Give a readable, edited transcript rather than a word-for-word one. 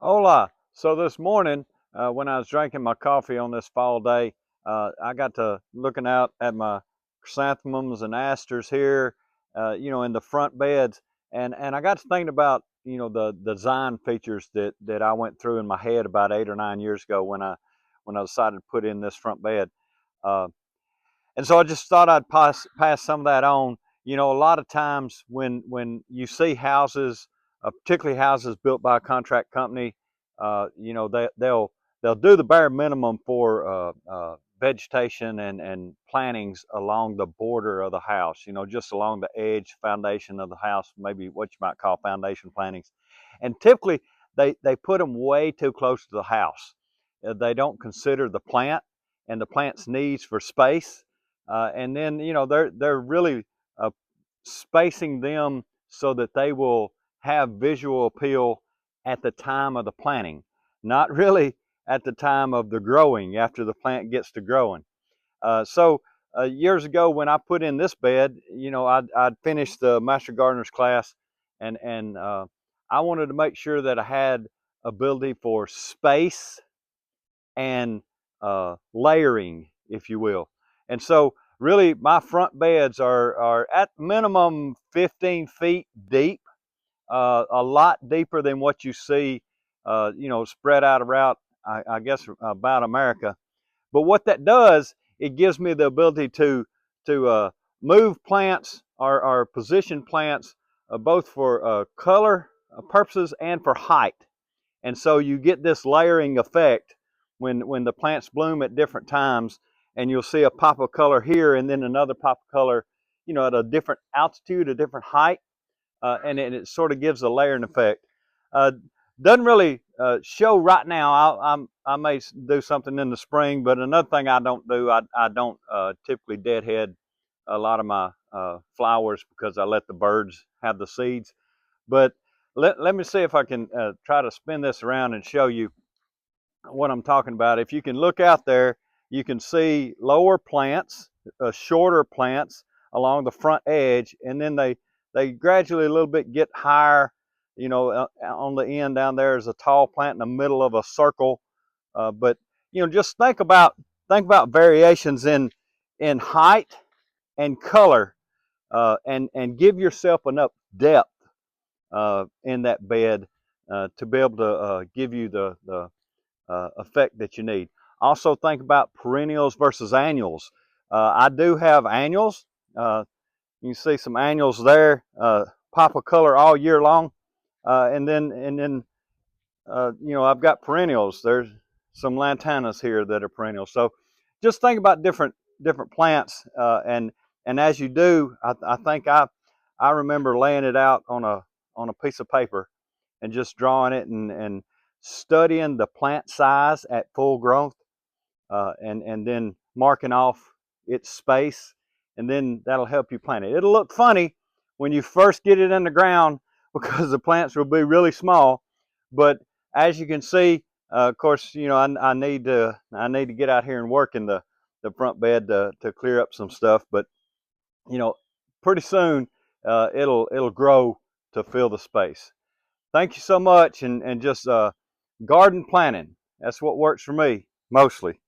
Hola. So this morning, when I was drinking my coffee on this fall day, I got to looking out at my chrysanthemums and asters here, in the front beds, and I got to thinking about the design features that I went through in my head about 8 or 9 years ago when I decided to put in this front bed. Uh, and so I just thought I'd pass some of that on. A lot of times when you see houses, particularly houses built by a contract company, they'll do the bare minimum for vegetation and plantings along the border of the house. Just along the edge foundation of the house, maybe what you might call foundation plantings. And typically they put them way too close to the house. They don't consider the plant and the plant's needs for space, and then they're really uh, spacing them so that they will have visual appeal at the time of the planting, not really at the time of the growing after the plant gets to growing. So years ago when I put in this bed, I'd finished the Master Gardener's class, and I wanted to make sure that I had ability for space and layering, if you will. And so, really, my front beds are at minimum 15 feet deep, a lot deeper than what you see, spread out around, I guess, about America. But what that does, it gives me the ability to move plants or position plants, both for color purposes and for height. And so you get this layering effect when the plants bloom at different times, and you'll see a pop of color here and then another pop of color, at a different altitude, a different height, and it sort of gives a layering effect. Uh, doesn't really show right now. I may do something in the spring, but another thing I don't do, I don't typically deadhead a lot of my flowers because I let the birds have the seeds. But let me see if I can try to spin this around and show you what I'm talking about. If you can look out there, you can see lower plants, shorter plants along the front edge, and then they gradually a little bit get higher. On the end down there is a tall plant in the middle of a circle. But just think about variations in height and color, and give yourself enough depth in that bed to be able to give you the effect that you need. Also, think about perennials versus annuals. I do have annuals. You can see some annuals there, pop of color all year long, and then I've got perennials. There's some lantanas here that are perennials. So just think about different plants, and as you do, I think I remember laying it out on a piece of paper and just drawing it and studying the plant size at full growth, and then marking off its space, and then that'll help you plant it. It'll look funny when you first get it in the ground because the plants will be really small, but as you can see, of course, I need to get out here and work in the front bed to clear up some stuff, but you know, pretty soon it'll grow to fill the space. Thank you so much, and just garden planning. That's what works for me mostly.